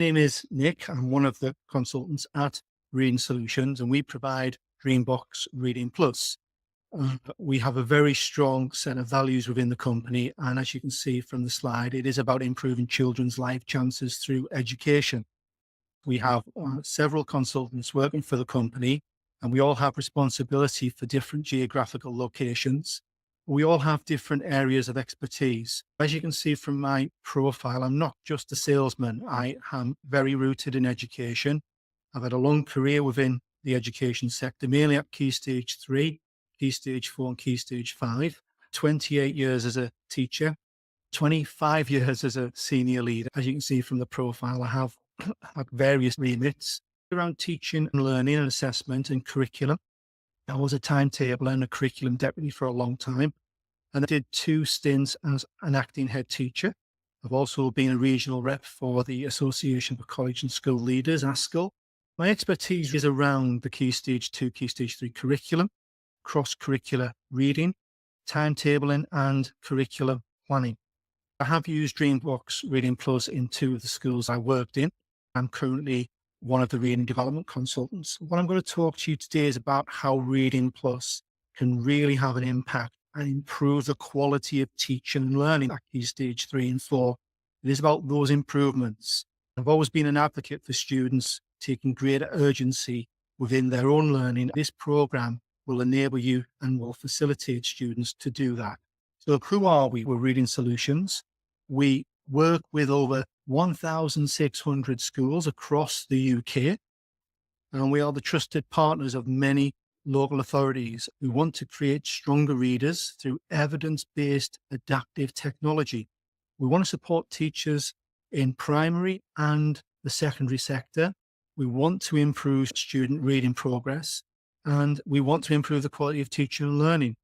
My name is Nick. I'm one of the consultants at Reading Solutions, and we provide Dreambox ReadingPlus. We have a very strong set of values within the company, and as you can see from the slide, it is about improving children's life chances through education. We have several consultants working for the company, and we all have responsibility for different geographical locations. We all have different areas of expertise. As you can see from my profile, I'm not just a salesman. I am very rooted in education. I've had a long career within the education sector, mainly at Key Stage 3, Key Stage 4 and Key Stage 5. 28 years as a teacher, 25 years as a senior leader. As you can see from the profile, I have had various remits around teaching and learning and assessment and curriculum. I was a timetable and a curriculum deputy for a long time, and I did 2 stints as an acting head teacher. I've also been a regional rep for the Association for College and School Leaders, ASCL. My expertise is around the Key Stage 2, Key Stage 3 curriculum, cross-curricular reading, timetabling, and curriculum planning. I have used Dreambox ReadingPlus in 2 of the schools I worked in. I'm currently one of the reading development consultants. What I'm going to talk to you today is about how ReadingPlus can really have an impact and improve the quality of teaching and learning at Key Stage 3 and 4. It is about those improvements. I've always been an advocate for students taking greater urgency within their own learning. This program will enable you and will facilitate students to do that. So who are we? We're Reading Solutions. We work with over 1,600 schools across the UK, and we are the trusted partners of many local authorities who want to create stronger readers through evidence-based adaptive technology. We want to support teachers in primary and the secondary sector. We want to improve student reading progress, and we want to improve the quality of teaching and learning.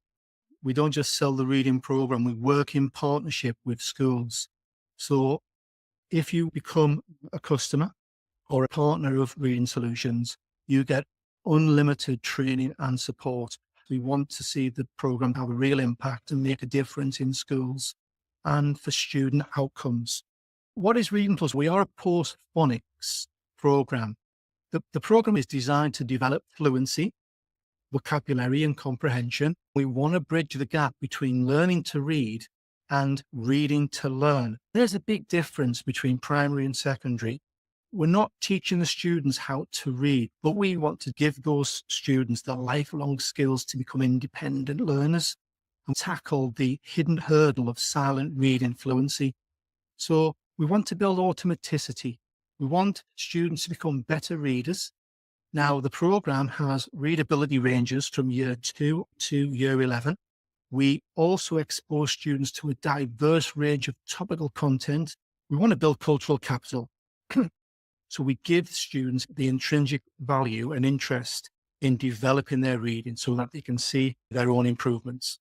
We don't just sell the reading program, we work in partnership with schools. So if you become a customer or a partner of Reading Solutions, you get unlimited training and support. We want to see the program have a real impact and make a difference in schools and for student outcomes. What is ReadingPlus? We are a post-phonics program. The program is designed to develop fluency, vocabulary and comprehension. We want to bridge the gap between learning to read and reading to learn. There's a big difference between primary and secondary. We're not teaching the students how to read, but we want to give those students the lifelong skills to become independent learners and tackle the hidden hurdle of silent reading fluency. So we want to build automaticity. We want students to become better readers. Now, the program has readability ranges from year 2 to year 11. We also expose students to a diverse range of topical content. We want to build cultural capital. So we give students the intrinsic value and interest in developing their reading so that they can see their own improvements.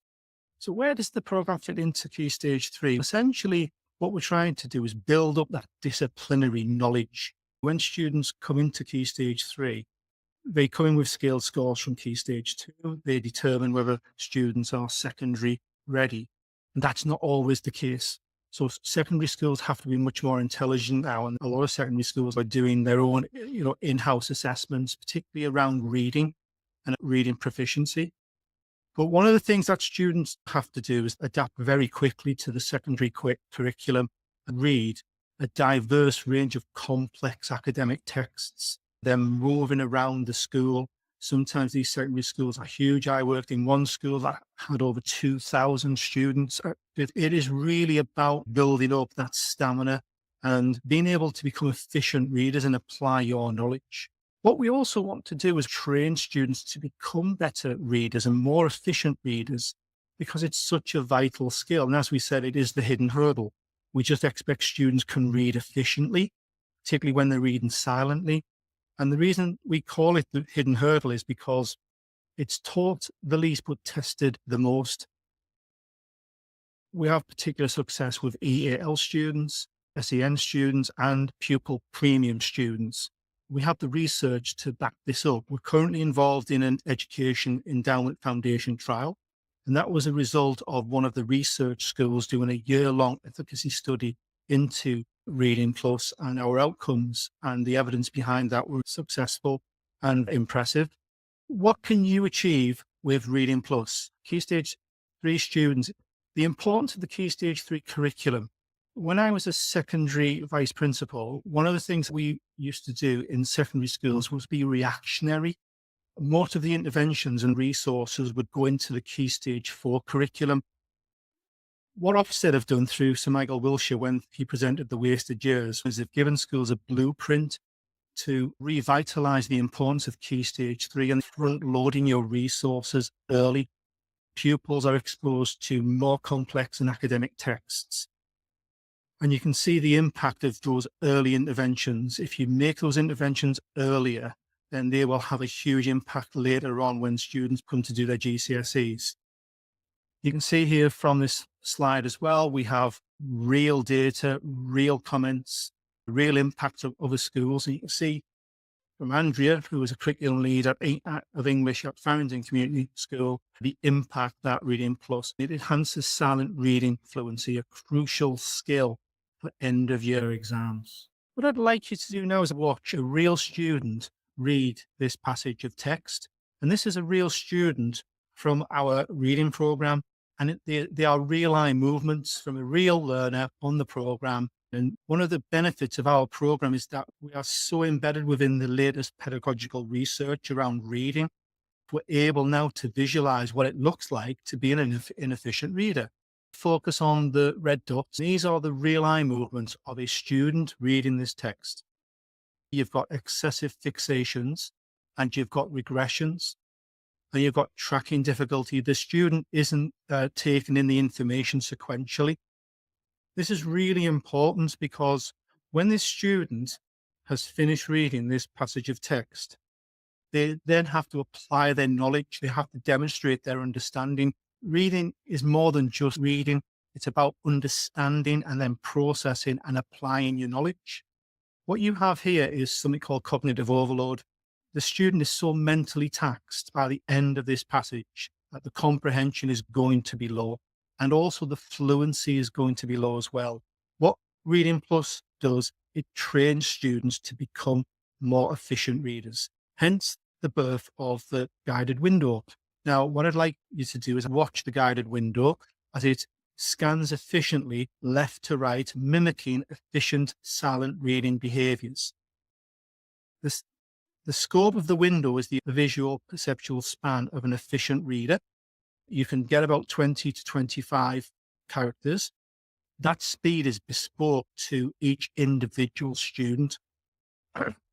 So where does the program fit into Key Stage 3? Essentially, what we're trying to do is build up that disciplinary knowledge. When students come into Key Stage 3, they come in with scaled scores from Key Stage 2. They determine whether students are secondary ready. And that's not always the case. So secondary schools have to be much more intelligent now. And a lot of secondary schools are doing their own, in-house assessments, particularly around reading and reading proficiency. But one of the things that students have to do is adapt very quickly to the secondary curriculum and read a diverse range of complex academic texts. They're moving around the school. Sometimes these secondary schools are huge. I worked in one school that had over 2,000 students. It is really about building up that stamina and being able to become efficient readers and apply your knowledge. What we also want to do is train students to become better readers and more efficient readers because it's such a vital skill. And as we said, it is the hidden hurdle. We just expect students can read efficiently, particularly when they're reading silently. And the reason we call it the hidden hurdle is because it's taught the least but tested the most. We have particular success with EAL students, SEN students, and pupil premium students. We have the research to back this up. We're currently involved in an Education Endowment Foundation trial, and that was a result of one of the research schools doing a year-long efficacy study into Reading Plus, and our outcomes and the evidence behind that were successful and impressive. What can you achieve with Reading Plus? Key Stage 3 students, the importance of the Key Stage 3 curriculum. When I was a secondary vice principal, one of the things we used to do in secondary schools was be reactionary. Most of the interventions and resources would go into the Key Stage 4 curriculum. What Ofsted have done through Sir Michael Wilshire when he presented the wasted years is they've given schools a blueprint to revitalise the importance of Key Stage 3 and front loading your resources early. Pupils are exposed to more complex and academic texts. And you can see the impact of those early interventions. If you make those interventions earlier, then they will have a huge impact later on when students come to do their GCSEs. You can see here from this slide as well, we have real data, real comments, real impact of other schools. And you can see from Andrea, who was a curriculum lead of English at Farringdon Community School, the impact that Reading Plus, it enhances silent reading fluency, a crucial skill for end of year exams. What I'd like you to do now is watch a real student read this passage of text. And this is a real student from our reading program. And they are real eye movements from a real learner on the program. And one of the benefits of our program is that we are so embedded within the latest pedagogical research around reading. We're able now to visualize what it looks like to be an efficient reader. Focus on the red dots. These are the real eye movements of a student reading this text. You've got excessive fixations and you've got regressions. And you've got tracking difficulty. The student isn't taking in the information sequentially. This is really important because when this student has finished reading this passage of text, they then have to apply their knowledge. They have to demonstrate their understanding. Reading is more than just reading. It's about understanding and then processing and applying your knowledge. What you have here is something called cognitive overload. The student is so mentally taxed by the end of this passage that the comprehension is going to be low. And also the fluency is going to be low as well. What Reading Plus does, it trains students to become more efficient readers. Hence the birth of the guided window. Now, what I'd like you to do is watch the guided window as it scans efficiently left to right, mimicking efficient silent reading behaviors. The scope of the window is the visual perceptual span of an efficient reader. You can get about 20 to 25 characters. That speed is bespoke to each individual student.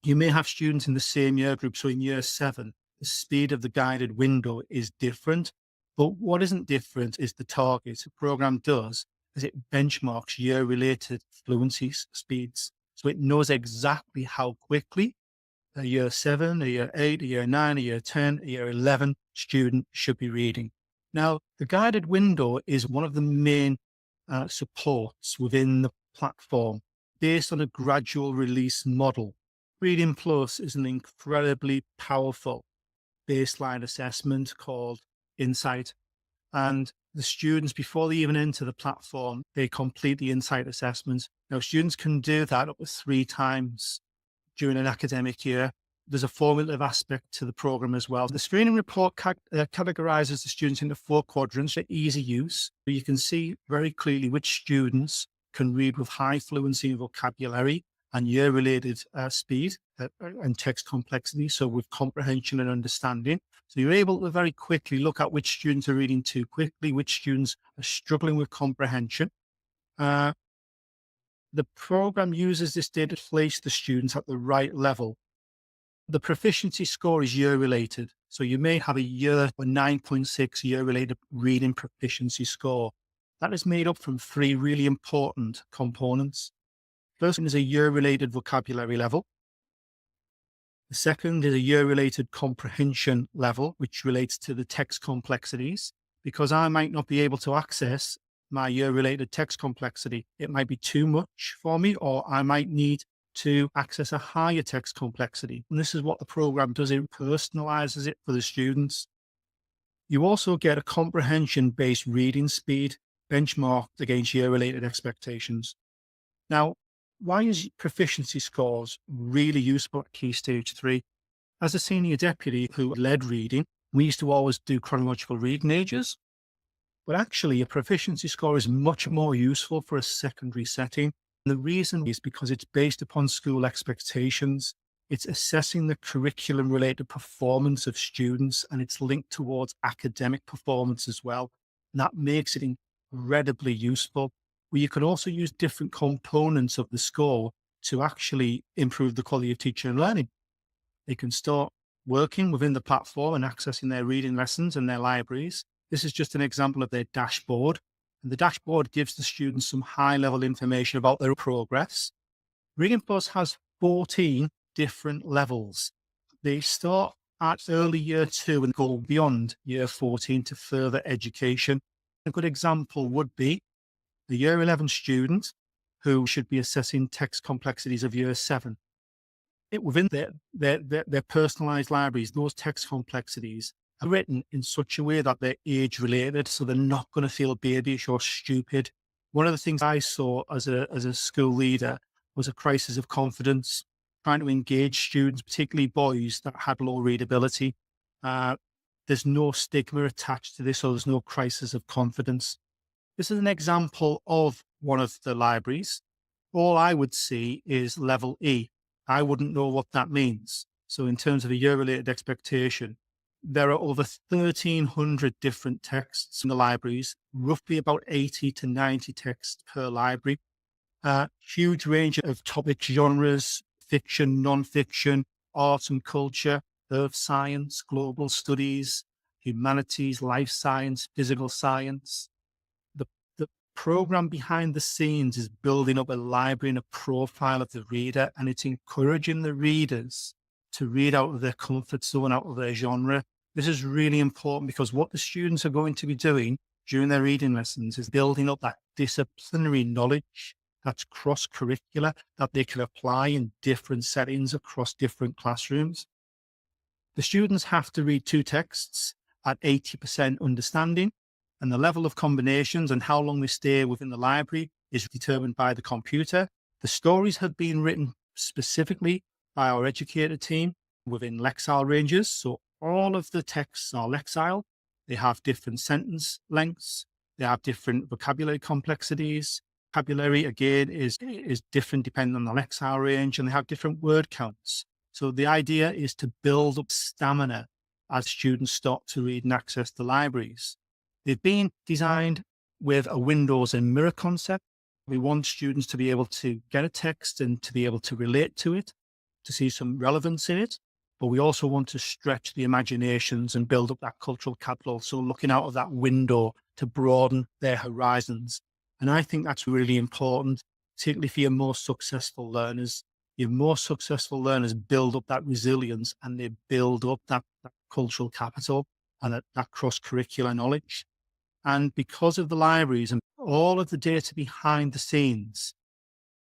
You may have students in the same year group. So in year 7, the speed of the guided window is different. But what isn't different is the target the program does is it benchmarks year-related fluency speeds. So it knows exactly how quickly a year 7, a year 8, a year 9, a year 10, a year 11 student should be reading. Now, the guided window is one of the main supports within the platform based on a gradual release model. Reading Plus is an incredibly powerful baseline assessment called Insight. And the students, before they even enter the platform, they complete the Insight assessment. Now, students can do that up to 3 times during an academic year. There's a formative aspect to the program as well. The screening report categorizes the students into 4 quadrants for easy use. You can see very clearly which students can read with high fluency and vocabulary and year-related speed and text complexity, so with comprehension and understanding. So you're able to very quickly look at which students are reading too quickly, which students are struggling with comprehension. The program uses this data to place the students at the right level. The proficiency score is year-related. So you may have a year or 9.6 year-related reading proficiency score. That is made up from 3 really important components. First one is a year-related vocabulary level. The second is a year-related comprehension level, which relates to the text complexities. Because I might not be able to access my year-related text complexity, it might be too much for me, or I might need to access a higher text complexity. And this is what the program does. It personalizes it for the students. You also get a comprehension-based reading speed benchmarked against year-related expectations. Now, why is proficiency scores really useful at Key Stage 3? As a senior deputy who led reading, we used to always do chronological reading ages, but actually a proficiency score is much more useful for a secondary setting. And the reason is because it's based upon school expectations. It's assessing the curriculum related performance of students, and it's linked towards academic performance as well. And that makes it incredibly useful. Where you can also use different components of the score to actually improve the quality of teaching and learning. They can start working within the platform and accessing their reading lessons and their libraries. This is just an example of their dashboard. And the dashboard gives the students some high-level information about their progress. ReadingPlus has 14 different levels. They start at early year 2 and go beyond year 14 to further education. A good example would be the year 11 student who should be assessing text complexities of year 7. Within their personalised libraries, those text complexities are written in such a way that they're age related, so they're not going to feel babyish or stupid. One of the things I saw as a school leader was a crisis of confidence, trying to engage students, particularly boys that had low readability. There's no stigma attached to this, so there's no crisis of confidence. This is an example of one of the libraries. All I would see is level E. I wouldn't know what that means. So in terms of a year-related expectation, there are over 1,300 different texts in the libraries, roughly about 80 to 90 texts per library. Huge range of topic genres, fiction, non-fiction, art and culture, earth science, global studies, humanities, life science, physical science. The program behind the scenes is building up a library and a profile of the reader, and it's encouraging the readers to read out of their comfort zone, out of their genre. This is really important because what the students are going to be doing during their reading lessons is building up that disciplinary knowledge that's cross-curricular, that they can apply in different settings across different classrooms. The students have to read 2 texts at 80% understanding, and the level of combinations and how long they stay within the library is determined by the computer. The stories have been written specifically by our educator team within Lexile ranges. So all of the texts are Lexile. They have different sentence lengths. They have different vocabulary complexities. Vocabulary, again, is different depending on the Lexile range, and they have different word counts. So the idea is to build up stamina as students start to read and access the libraries. They've been designed with a windows and mirror concept. We want students to be able to get a text and to be able to relate to it, to see some relevance in it. But we also want to stretch the imaginations and build up that cultural capital. So looking out of that window to broaden their horizons. And I think that's really important, particularly for your more successful learners. Your more successful learners build up that resilience, and they build up that cultural capital and that cross-curricular knowledge. And because of the libraries and all of the data behind the scenes,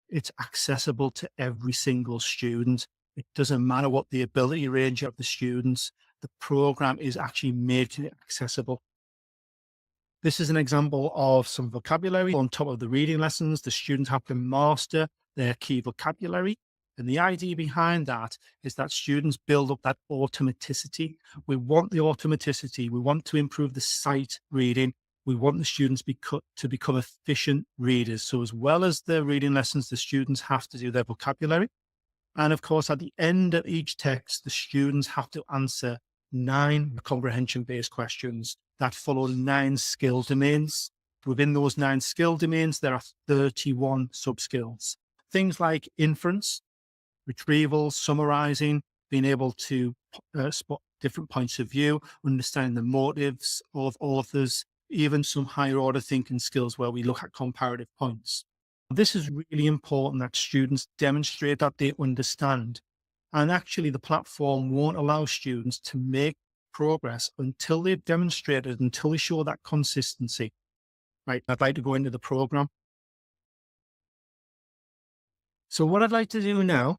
it's accessible to every single student. It doesn't matter what the ability range of the students, the program is actually making it accessible. This is an example of some vocabulary on top of the reading lessons. The students have to master their key vocabulary. And the idea behind that is that students build up that automaticity. We want the automaticity. We want to improve the sight reading. We want the students to become efficient readers. So as well as their reading lessons, the students have to do their vocabulary. And of course, at the end of each text, the students have to answer 9 comprehension-based questions that follow 9 skill domains. Within those 9 skill domains, there are 31 sub-skills. Things like inference, retrieval, summarizing, being able to spot different points of view, understanding the motives of authors, even some higher order thinking skills where we look at comparative points. This is really important that students demonstrate that they understand. And actually the platform won't allow students to make progress until they've demonstrated, until they show that consistency. Right, I'd like to go into the program. So what I'd like to do now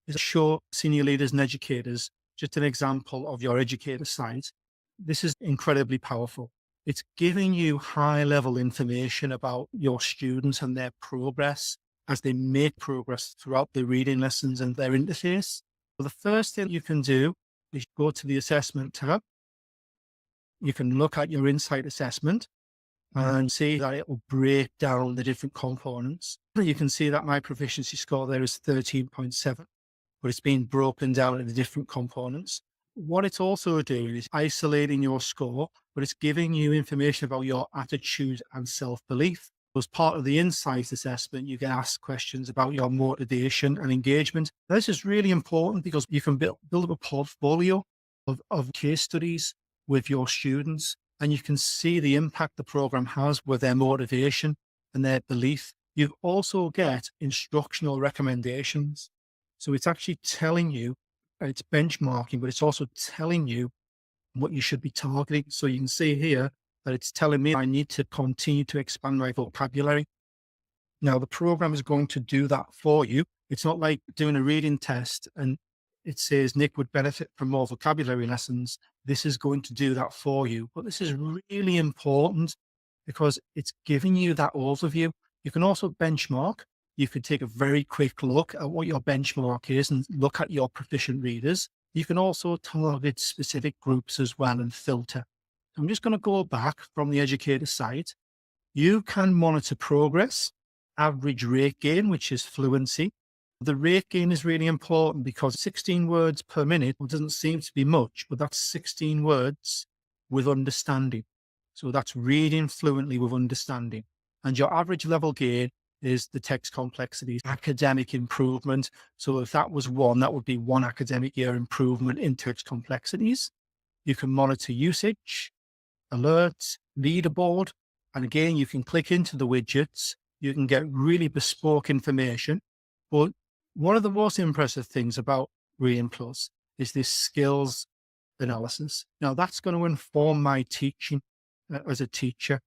is show senior leaders and educators just an example of your educator site. This is incredibly powerful. It's giving you high-level information about your students and their progress. as they make progress throughout their reading lessons and their interface. So the first thing you can do is go to the assessment tab. You can look at your insight assessment and see that it will break down the different components. You can see that my proficiency score there is 13.7, but it's been broken down into different components. What it's also doing is isolating your score, but it's giving you information about your attitude and self-belief. As part of the insight assessment, you get asked questions about your motivation and engagement. This is really important because you can build up a portfolio of case studies with your students, and you can see the impact the program has with their motivation and their belief. You also get instructional recommendations. So it's actually telling you, it's benchmarking, but it's also telling you what you should be targeting. So you can see here that it's telling me I need to continue to expand my vocabulary. Now, the program is going to do that for you. It's not like doing a reading test and it says Nick would benefit from more vocabulary lessons. This is going to do that for you. But this is really important because it's giving you that overview. You can also benchmark. You could take a very quick look at what your benchmark is and look at your proficient readers. You can also target specific groups as well and filter. I'm just going to go back from the Educator site. You can monitor progress, average rate gain, which is fluency. The rate gain is really important because 16 words per minute doesn't seem to be much, but that's 16 words with understanding. So that's reading fluently with understanding. And your average level gain is the text complexity, academic improvement. So if that was 1, that would be 1 academic year improvement in text complexities. You can monitor usage, alerts, leaderboard. And again, you can click into the widgets. You can get really bespoke information. But one of the most impressive things about ReadingPlus is this skills analysis. Now, that's going to inform my teaching as a teacher.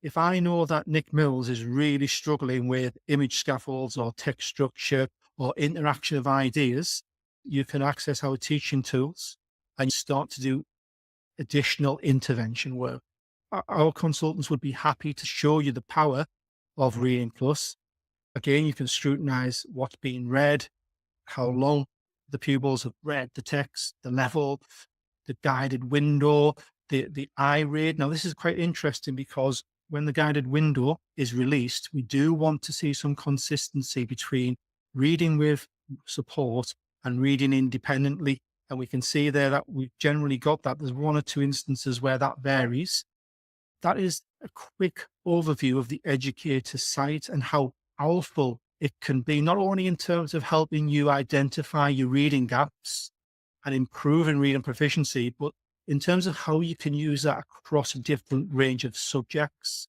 If I know that Nick Mills is really struggling with image scaffolds or text structure or interaction of ideas, you can access our teaching tools and start to do additional intervention work. Our consultants would be happy to show you the power of ReadingPlus. Again, you can scrutinize what's being read, how long the pupils have read the text, the level, the guided window, the I read. Now, this is quite interesting because when the guided window is released, we do want to see some consistency between reading with support and reading independently. And we can see there that we've generally got that. There's 1 or 2 instances where that varies. That is a quick overview of the Educator site and how powerful it can be, not only in terms of helping you identify your reading gaps and improving reading proficiency, but in terms of how you can use that across a different range of subjects.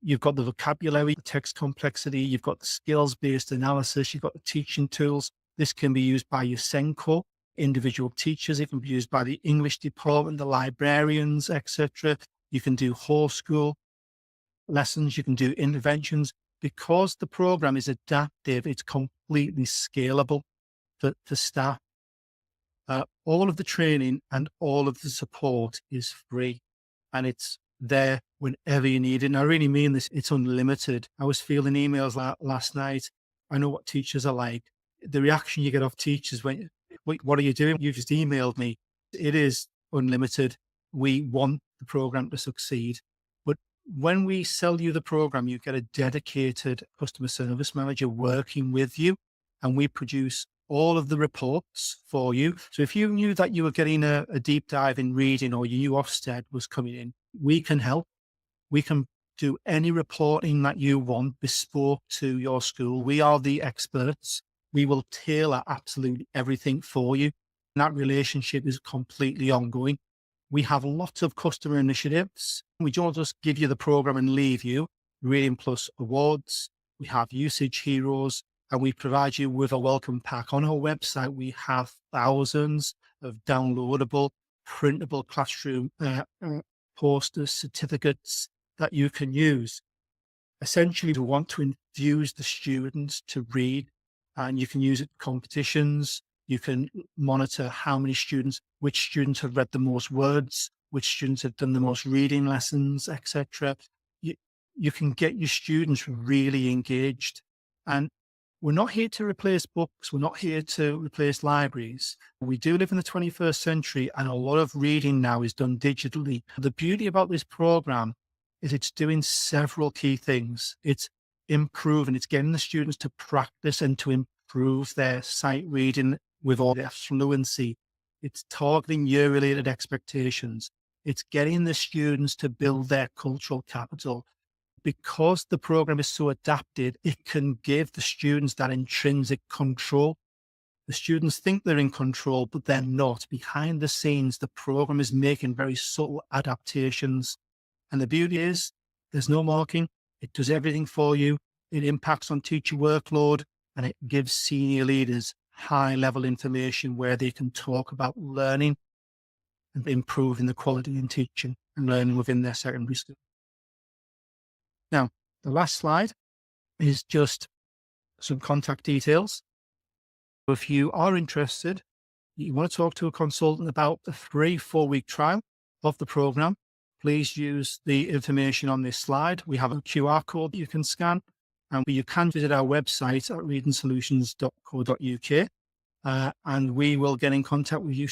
You've got the vocabulary, the text complexity, you've got the skills-based analysis, you've got the teaching tools. This can be used by your Senko, individual teachers. It can be used by the English department, the librarians, etc. You can do whole school lessons. You can do interventions. Because the program is adaptive, it's completely scalable for staff. All of the training and all of the support is free and it's there whenever you need it. And I really mean this, it's unlimited. I was fielding emails last night. I know what teachers are like. The reaction you get off teachers when, what are you doing? You just emailed me. It is unlimited. We want the program to succeed. But when we sell you the program, you get a dedicated customer service manager working with you, and we produce all of the reports for you. So if you knew that you were getting a deep dive in reading or you knew Ofsted was coming in, we can help. We can do any reporting that you want bespoke to your school. We are the experts. We will tailor absolutely everything for you. And that relationship is completely ongoing. We have lots of customer initiatives. We don't just give you the program and leave you. ReadingPlus awards. We have usage heroes. And we provide you with a welcome pack. On our website, we have thousands of downloadable, printable classroom posters, certificates that you can use. Essentially, we want to infuse the students to read, and you can use it for competitions. You can monitor how many students, which students have read the most words, which students have done the most reading lessons, etc. You can get your students really engaged. And we're not here to replace books. We're not here to replace libraries. We do live in the 21st century, and a lot of reading now is done digitally. The beauty about this program is it's doing several key things. It's improving, it's getting the students to practice and to improve their sight reading with all their fluency. It's targeting year-related expectations. It's getting the students to build their cultural capital. Because the program is so adapted, it can give the students that intrinsic control. The students think they're in control, but they're not. Behind the scenes, the program is making very subtle adaptations. And the beauty is there's no marking. It does everything for you. It impacts on teacher workload, and it gives senior leaders high-level information where they can talk about learning and improving the quality in teaching and learning within their secondary school. Now, the last slide is just some contact details. If you are interested, you want to talk to a consultant about the free 4-week trial of the program, please use the information on this slide. We have a QR code that you can scan, and you can visit our website at readingsolutions.co.uk, and we will get in contact with you